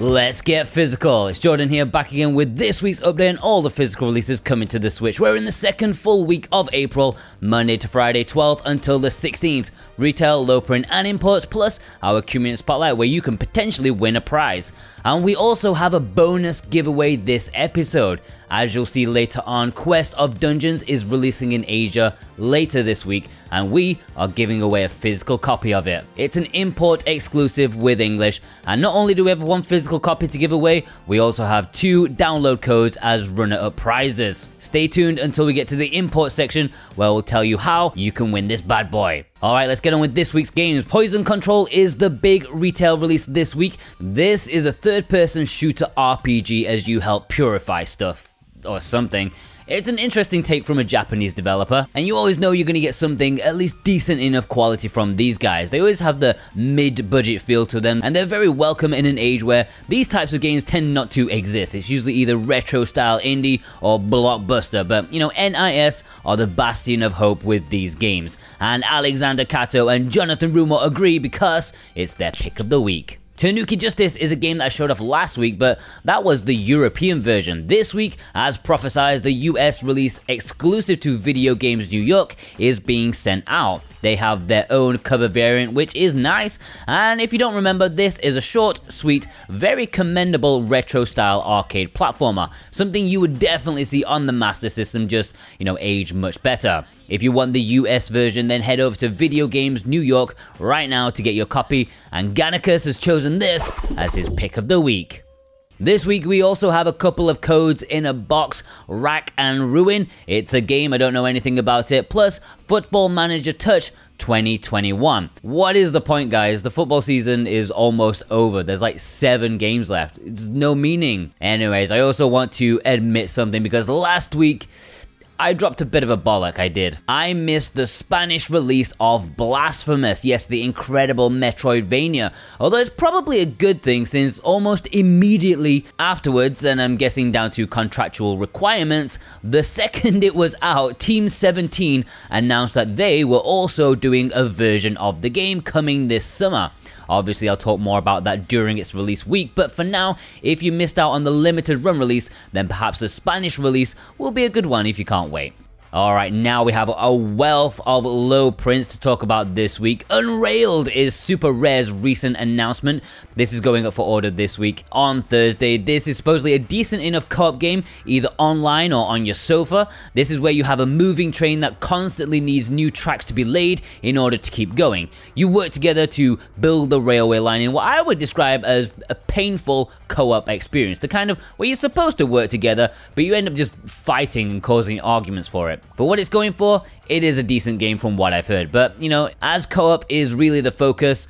Let's get physical. It's Jordan here, back again with this week's update on all the physical releases coming to the Switch. We're in the second full week of April, Monday to Friday, 12th until the 16th. Retail, low print, and imports, plus our community spotlight where you can potentially win a prize. And we also have a bonus giveaway this episode. As you'll see later on, Quest of Dungeons is releasing in Asia later this week, and we are giving away a physical copy of it. It's an import exclusive with English, and not only do we have one physical copy to give away, we also have 2 download codes as runner-up prizes. Stay tuned until we get to the import section where we'll tell you how you can win this bad boy. Alright, let's get on with this week's games. Poison Control is the big retail release this week. This is a third-person shooter RPG as you help purify stuff or something. It's an interesting take from a Japanese developer, and you always know you're going to get something at least decent enough quality from these guys. They always have the mid-budget feel to them, and they're very welcome in an age where these types of games tend not to exist. It's usually either retro-style indie or blockbuster, but you know, NIS are the bastion of hope with these games. And Alexander Kato and Jonathan Rumo agree because it's their pick of the week. Tanuki Justice is a game that I showed off last week, but that was the European version. This week, as prophesied, the US release exclusive to Video Games New York is being sent out. They have their own cover variant, which is nice, and if you don't remember, this is a short, sweet, very commendable retro-style arcade platformer. Something you would definitely see on the Master System, just, you know, age much better. If you want the US version, then head over to Video Games New York right now to get your copy, and Gannicus has chosen this as his pick of the week. This week we also have a couple of codes in a box, Rack and Ruin. It's a game, I don't know anything about it, plus Football Manager Touch 2021. What is the point, guys? The football season is almost over. There's like 7 games left. It's no meaning. Anyways, I also want to admit something because last week I dropped a bit of a bollock, I did. I missed the Spanish release of Blasphemous, yes, the incredible Metroidvania. Although it's probably a good thing since almost immediately afterwards, and I'm guessing down to contractual requirements, the second it was out, Team 17 announced that they were also doing a version of the game coming this summer. Obviously, I'll talk more about that during its release week, but for now, if you missed out on the limited run release, then perhaps the Spanish release will be a good one if you can't wait. Alright, now we have a wealth of low prints to talk about this week. Unrailed is Super Rare's recent announcement. This is going up for order this week on Thursday. This is supposedly a decent enough co-op game, either online or on your sofa. This is where you have a moving train that constantly needs new tracks to be laid in order to keep going. You work together to build the railway line in what I would describe as a painful co-op experience. The kind of where you're supposed to work together, but you end up just fighting and causing arguments for it. For what it's going for, it is a decent game from what I've heard, but you know, as co-op is really the focus,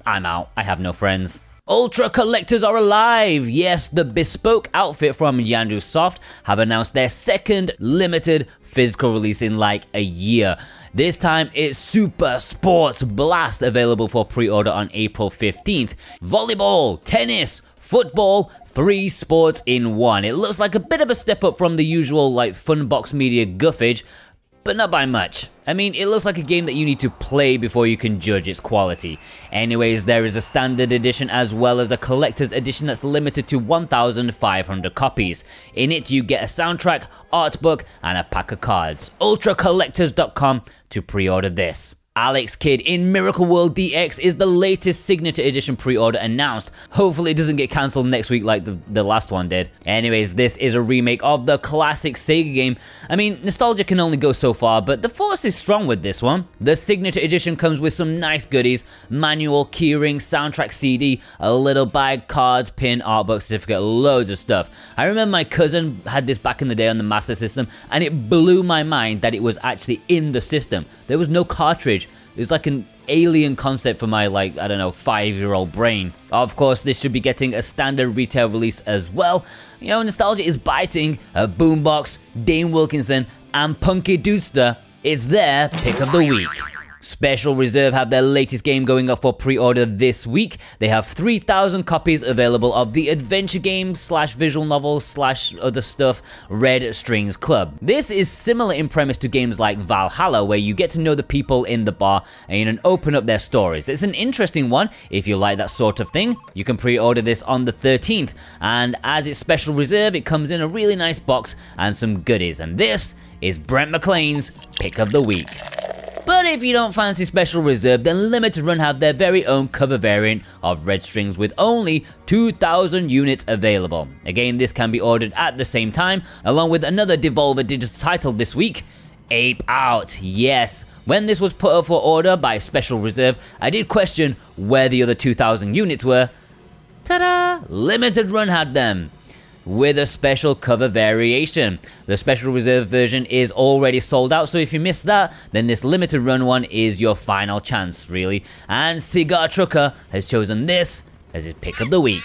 I'm out. I have no friends. Ultra Collectors are alive! Yes, the bespoke outfit from Yandu Soft have announced their second limited physical release in like a year. This time it's Super Sports Blast, available for pre-order on April 15th. Volleyball, tennis, football, 3 sports in 1. It looks like a bit of a step up from the usual like Funbox Media guffage, but not by much. I mean, it looks like a game that you need to play before you can judge its quality. Anyways, there is a standard edition as well as a collector's edition that's limited to 1,500 copies. In it, you get a soundtrack, art book, and a pack of cards. UltraCollectors.com to pre-order this. Alex Kidd in Miracle World DX is the latest Signature Edition pre-order announced. Hopefully it doesn't get cancelled next week like the last one did. Anyways, this is a remake of the classic Sega game. I mean, nostalgia can only go so far, but the force is strong with this one. The Signature Edition comes with some nice goodies: manual, keyring, soundtrack CD, a little bag, cards, pin, art book, certificate, loads of stuff. I remember my cousin had this back in the day on the Master System, and it blew my mind that it was actually in the system. There was no cartridge. It was like an alien concept for my, like, I don't know, 5-year-old brain. Of course, this should be getting a standard retail release as well. You know, nostalgia is biting. A Boombox, Dane Wilkinson, and Punky Dudester is their pick of the week. Special Reserve have their latest game going up for pre-order this week. They have 3,000 copies available of the adventure game slash visual novel slash other stuff, Red Strings Club. This is similar in premise to games like Valhalla, where you get to know the people in the bar and open up their stories. It's an interesting one if you like that sort of thing. You can pre-order this on the 13th, and as it's Special Reserve, it comes in a really nice box and some goodies, and this is Brent McLean's Pick of the Week. But if you don't fancy Special Reserve, then Limited Run have their very own cover variant of Red Strings with only 2,000 units available. Again, this can be ordered at the same time, along with another Devolver digital title this week, Ape Out. Yes, when this was put up for order by Special Reserve, I did question where the other 2,000 units were. Ta-da! Limited Run had them, with a special cover variation. The Special Reserve version is already sold out, so if you missed that, then this Limited Run one is your final chance, really. And Cigar Trucker has chosen this as his Pick of the Week.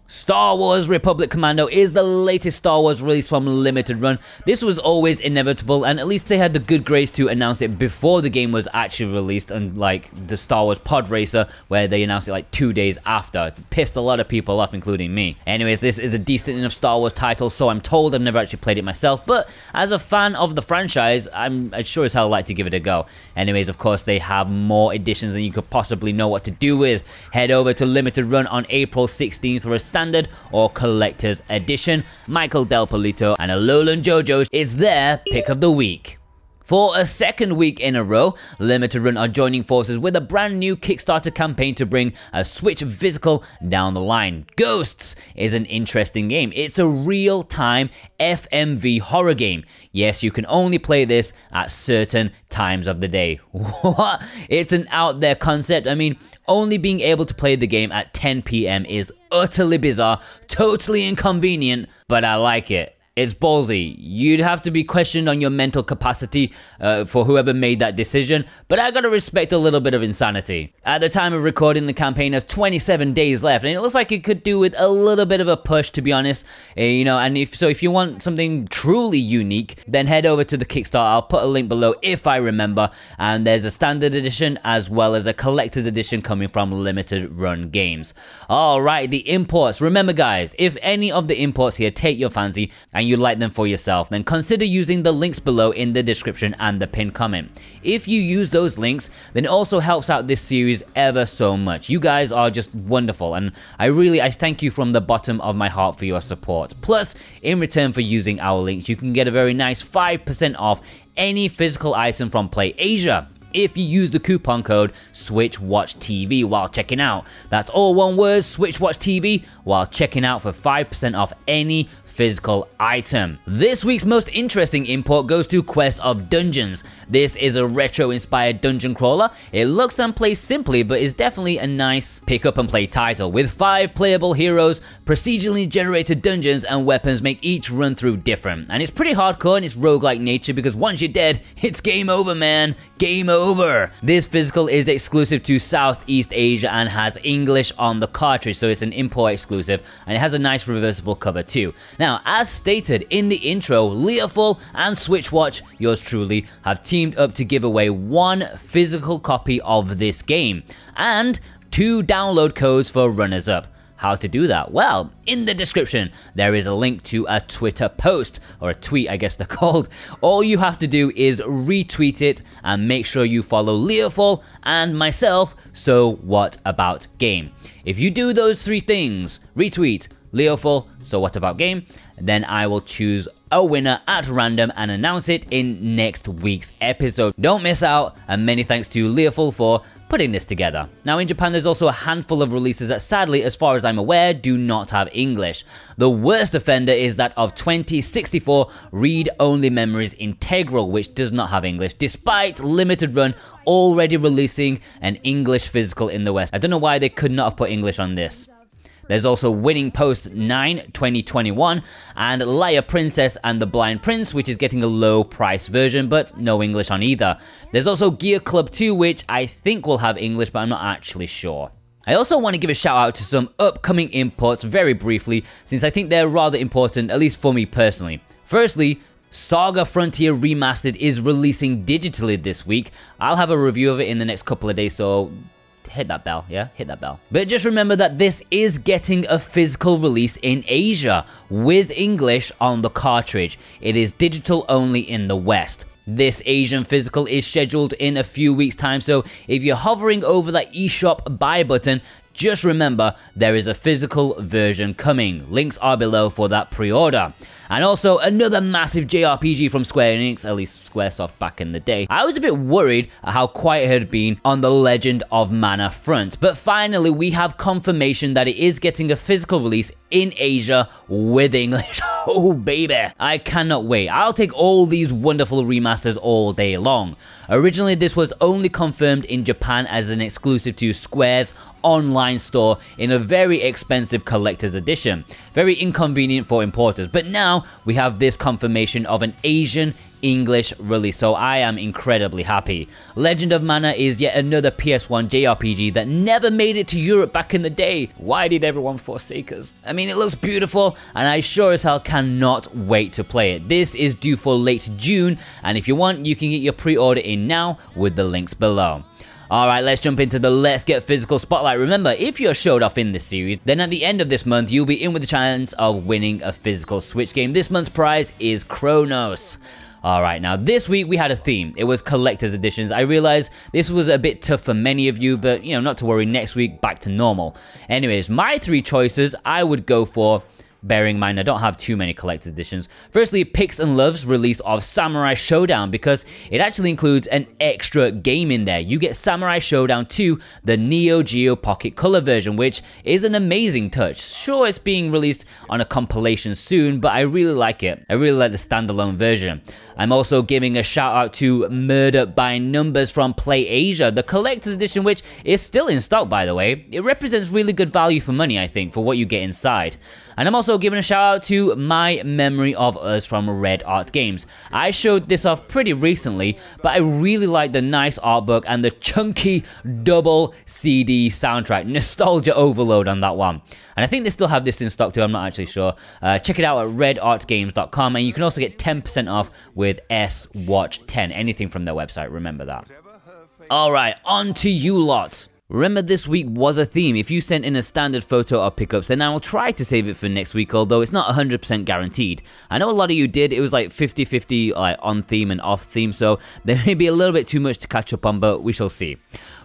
Star Wars Republic Commando is the latest Star Wars release from Limited Run. This was always inevitable, and at least they had the good grace to announce it before the game was actually released, unlike the Star Wars Pod Racer, where they announced it like 2 days after. It pissed a lot of people off, including me. Anyways, this is a decent enough Star Wars title, so I'm told. I've never actually played it myself, but as a fan of the franchise, I'd sure as hell like to give it a go. Anyways, of course, they have more editions than you could possibly know what to do with. Head over to Limited Run on April 16th for a standard or collector's edition. Michael Del Polito and Alolan JoJo's is their Pick of the Week. For a second week in a row, Limited Run are joining forces with a brand new Kickstarter campaign to bring a Switch physical down the line. Ghosts is an interesting game. It's a real-time FMV horror game. Yes, you can only play this at certain times of the day. What? It's an out there concept. I mean, only being able to play the game at 10 PM is utterly bizarre, totally inconvenient, but I like it. It's ballsy. You'd have to be questioned on your mental capacity for whoever made that decision, but I gotta respect a little bit of insanity. At the time of recording, the campaign has 27 days left, and it looks like it could do with a little bit of a push, to be honest. And if you want something truly unique, then head over to the Kickstarter. I'll put a link below if I remember, and there's a standard edition as well as a collector's edition coming from Limited Run Games. Alright, the imports. Remember guys, if any of the imports here take your fancy and you like them for yourself, then consider using the links below in the description and the pinned comment. If you use those links, then it also helps out this series ever so much. You guys are just wonderful, and I thank you from the bottom of my heart for your support. Plus, in return for using our links, you can get a very nice 5% off any physical item from PlayAsia if you use the coupon code SwitchWatchTV while checking out. That's all one word, SwitchWatchTV, while checking out for 5% off any physical item. This week's most interesting import goes to Quest of Dungeons. This is a retro-inspired dungeon crawler. It looks and plays simply, but is definitely a nice pick up and play title. With 5 playable heroes, procedurally generated dungeons and weapons make each run through different. And it's pretty hardcore in its roguelike nature, because once you're dead, it's game over, man. Game over. This physical is exclusive to Southeast Asia and has English on the cartridge, so it's an import exclusive, and it has a nice reversible cover too. Now, as stated in the intro, Leoful and Switchwatch, yours truly, have teamed up to give away 1 physical copy of this game, and 2 download codes for runners-up. How to do that? Well, in the description, there is a link to a Twitter post, or a tweet I guess they're called. All you have to do is retweet it and make sure you follow Leoful and myself, So What About Game. If you do those 3 things, retweet, Leoful, So What About Game, then I will choose a winner at random and announce it in next week's episode. Don't miss out, and many thanks to Leoful for putting this together. Now in Japan, there's also a handful of releases that sadly, as far as I'm aware, do not have English. The worst offender is that of 2064 Read-Only Memories Integral, which does not have English, despite Limited Run already releasing an English physical in the West. I don't know why they could not have put English on this. There's also Winning Post 9 2021 and Liar Princess and the Blind Prince, which is getting a low price version, but no English on either. There's also Gear Club 2, which I think will have English, but I'm not actually sure. I also want to give a shout out to some upcoming imports very briefly, since I think they're rather important, at least for me personally. Firstly, Saga Frontier Remastered is releasing digitally this week. I'll have a review of it in the next couple of days, so hit that bell, yeah? Hit that bell. But just remember that this is getting a physical release in Asia with English on the cartridge. It is digital only in the West. This Asian physical is scheduled in a few weeks' time, so if you're hovering over that eShop buy button, just remember there is a physical version coming. Links are below for that pre-order. And also another massive JRPG from Square Enix, at least Squaresoft back in the day. I was a bit worried at how quiet it had been on the Legend of Mana front, but finally we have confirmation that it is getting a physical release in Asia with English. Oh baby, I cannot wait. I'll take all these wonderful remasters all day long. Originally this was only confirmed in Japan as an exclusive to Square's online store in a very expensive collector's edition. Very inconvenient for importers, but now we have this confirmation of an Asian English release, so I am incredibly happy. Legend of Mana is yet another PS1 JRPG that never made it to Europe back in the day. Why did everyone forsake us? I mean, it looks beautiful, and I sure as hell cannot wait to play it. This is due for late June, and if you want, you can get your pre-order in now with the links below. Alright, let's jump into the Let's Get Physical spotlight. Remember, if you're showed off in this series, then at the end of this month, you'll be in with the chance of winning a physical Switch game. This month's prize is Chronos. Alright, now this week we had a theme. It was collector's editions. I realized this was a bit tough for many of you, but not to worry, next week back to normal. Anyways, my three choices I would go for, bearing in mind I don't have too many collector's editions. Firstly, Pix and Love's release of Samurai Showdown, because it actually includes an extra game in there. You get Samurai Showdown 2, the Neo Geo Pocket Color version, which is an amazing touch. Sure, it's being released on a compilation soon, but I really like it. I really like the standalone version. I'm also giving a shout out to Murder by Numbers from Play Asia, the collector's edition, which is still in stock by the way. It represents really good value for money, I think, for what you get inside. And I'm also giving a shout out to My Memory of Us from Red Art Games. I showed this off pretty recently, but I really like the nice art book and the chunky double CD soundtrack. Nostalgia overload on that one. And I think they still have this in stock too, I'm not actually sure. Check it out at redartgames.com, and you can also get 10% off with SWatch10. Anything from their website, remember that. Alright, on to you lots. Remember, this week was a theme. If you sent in a standard photo of pickups, then I will try to save it for next week, although it's not 100% guaranteed. I know a lot of you did. It was like 50-50 like on theme and off theme, so there may be a little bit too much to catch up on, but we shall see.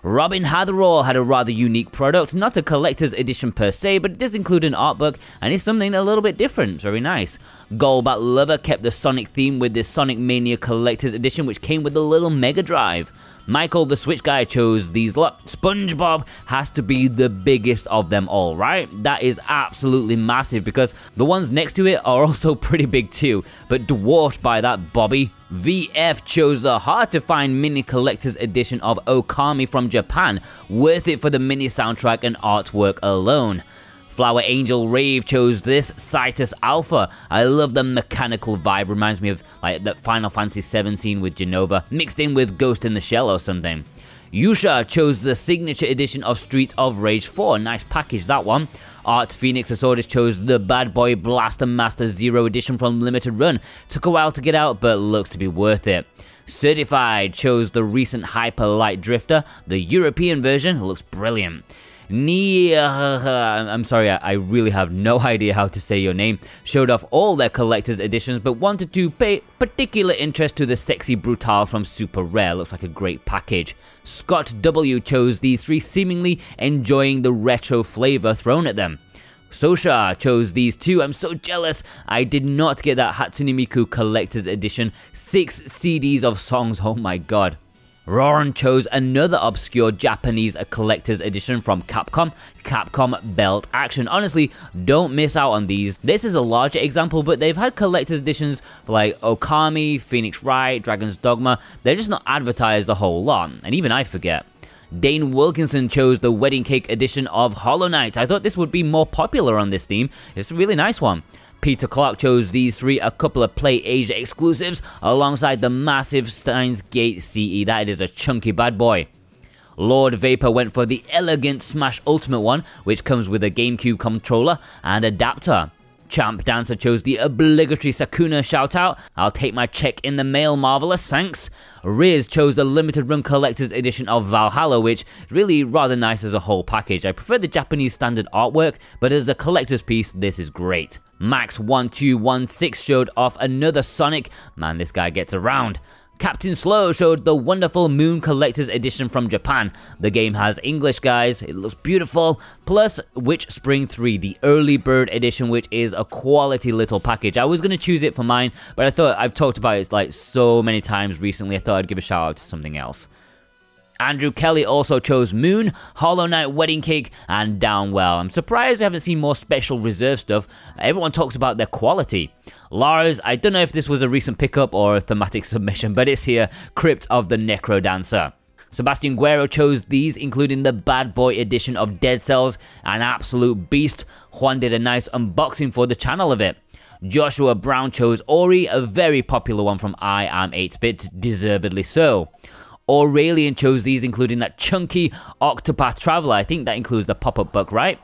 Robin Hatherall had a rather unique product, not a collector's edition per se, but it does include an art book, and it's something a little bit different. It's very nice. Golbat Lover kept the Sonic theme with this Sonic Mania collector's edition, which came with a little Mega Drive. Michael the Switch Guy chose these lot. SpongeBob has to be the biggest of them all, right? That is absolutely massive, because the ones next to it are also pretty big too, but dwarfed by that Bobby. VF chose the hard-to-find mini collector's edition of Okami from Japan, worth it for the mini soundtrack and artwork alone. Flower Angel Rave chose this Citus Alpha. I love the mechanical vibe, reminds me of like the Final Fantasy VII scene with Genova, mixed in with Ghost in the Shell or something. Yusha chose the signature edition of Streets of Rage 4, nice package that one. Art Phoenix Asordis chose the Bad Boy Blaster Master Zero edition from Limited Run. Took a while to get out, but looks to be worth it. Certified chose the recent Hyper Light Drifter, the European version, looks brilliant. I'm sorry, I really have no idea how to say your name, showed off all their collector's editions, but wanted to pay particular interest to the Sexy Brutal from Super Rare. Looks like a great package. Scott W chose these three, seemingly enjoying the retro flavor thrown at them. Sosha chose these two. I'm so jealous. I did not get that Hatsune Miku collector's edition. 6 CDs of songs, oh my god. Ron chose another obscure Japanese collector's edition from Capcom, Capcom Belt Action. Honestly, don't miss out on these. This is a larger example, but they've had collector's editions for like Okami, Phoenix Wright, Dragon's Dogma. They're just not advertised a whole lot, and even I forget. Dane Wilkinson chose the Wedding Cake edition of Hollow Knight. I thought this would be more popular on this theme. It's a really nice one. Peter Clark chose these three, a couple of Play Asia exclusives, alongside the massive Steins Gate CE. That is a chunky bad boy. Lord Vapor went for the elegant Smash Ultimate one, which comes with a GameCube controller and adapter. Champ Dancer chose the obligatory Sakuna shoutout. I'll take my check in the mail, marvelous, thanks. Riz chose the limited run collector's edition of Valhalla, which is really rather nice as a whole package. I prefer the Japanese standard artwork, but as a collector's piece, this is great. Max1216 showed off another Sonic. Man, this guy gets around. Captain Slow showed the wonderful Moon Collector's Edition from Japan. The game has English, guys, it looks beautiful, plus Witch Spring 3, the Early Bird Edition, which is a quality little package. I was going to choose it for mine, but I thought I've talked about it like so many times recently, I thought I'd give a shout out to something else. Andrew Kelly also chose Moon, Hollow Knight Wedding Cake, and Downwell. I'm surprised I haven't seen more special reserve stuff. Everyone talks about their quality. Lars, I don't know if this was a recent pickup or a thematic submission, but it's here, Crypt of the Necro Dancer. Sebastian Guerrero chose these, including the Bad Boy edition of Dead Cells, an absolute beast. Juan did a nice unboxing for the channel of it. Joshua Brown chose Ori, a very popular one from I Am 8-Bit, deservedly so. Aurelian chose these, including that chunky Octopath Traveler. I think that includes the pop-up book, right?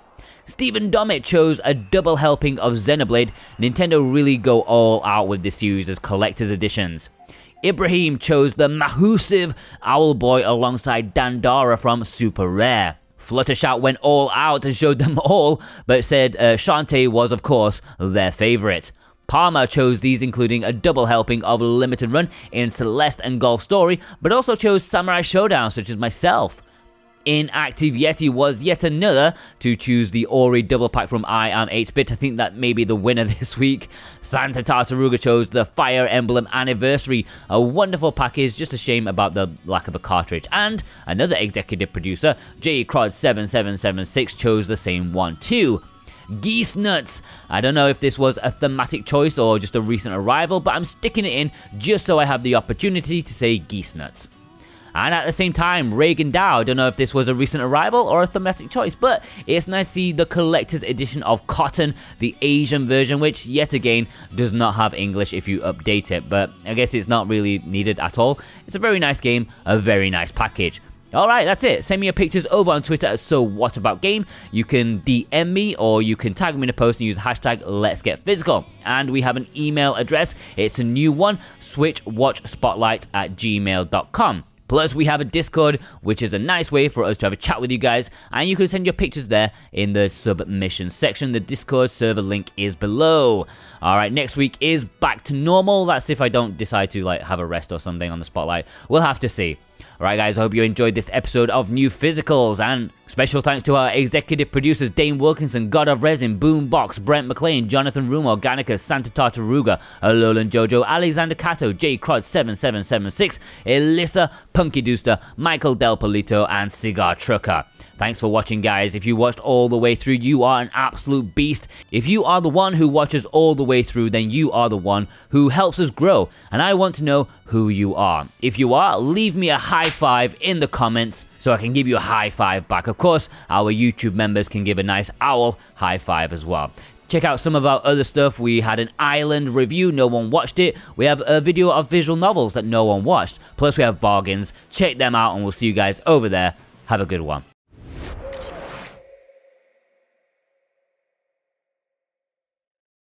Stephen Dommett chose a double helping of Xenoblade. Nintendo really go all out with this series as collector's editions. Ibrahim chose the massive Owlboy alongside Dandara from Super Rare. Fluttershout went all out and showed them all, but said Shantae was, of course, their favourite. Palmer chose these, including a double helping of Limited Run in Celeste and Golf Story, but also chose Samurai Showdown, such as myself. Inactive Yeti was yet another to choose the Ori double pack from I Am 8-Bit. I think that may be the winner this week. Santa Tartaruga chose the Fire Emblem Anniversary, a wonderful package, just a shame about the lack of a cartridge. And another executive producer, JCrod7776, chose the same one too. Geese Nuts. I don't know if this was a thematic choice or just a recent arrival, but I'm sticking it in just so I have the opportunity to say Geese Nuts. And at the same time, Reagan Dow. I don't know if this was a recent arrival or a thematic choice, but it's nice to see the collector's edition of Cotton, the Asian version, which yet again does not have English if you update it, but I guess it's not really needed at all. It's a very nice game, a very nice package. Alright, that's it. Send me your pictures over on Twitter at SoWhatAboutGame. You can DM me or you can tag me in a post and use the hashtag Let'sGetPhysical. And we have an email address. It's a new one, switchwatchspotlight@gmail.com. Plus, we have a Discord, which is a nice way for us to have a chat with you guys, and you can send your pictures there in the submission section. The Discord server link is below. Alright, next week is back to normal. That's if I don't decide to have a rest or something on the Spotlight. We'll have to see. Alright guys, I hope you enjoyed this episode of New Physicals, and special thanks to our executive producers Dane Wilkinson, God of Resin, Boombox, Brent McLean, Jonathan Room, Organica, Santa Tartaruga, Alolan Jojo, Alexander Cato, JCrod7776, Elissa, Punky Dooster, Michael Del Polito, and Cigar Trucker. Thanks for watching, guys. If you watched all the way through, you are an absolute beast. If you are the one who watches all the way through, then you are the one who helps us grow, and I want to know who you are. If you are, leave me a high five in the comments so I can give you a high five back. Of course, our YouTube members can give a nice owl high five as well. Check out some of our other stuff. We had an Island review, no one watched it. We have a video of visual novels that no one watched. Plus we have bargains. Check them out and we'll see you guys over there. Have a good one.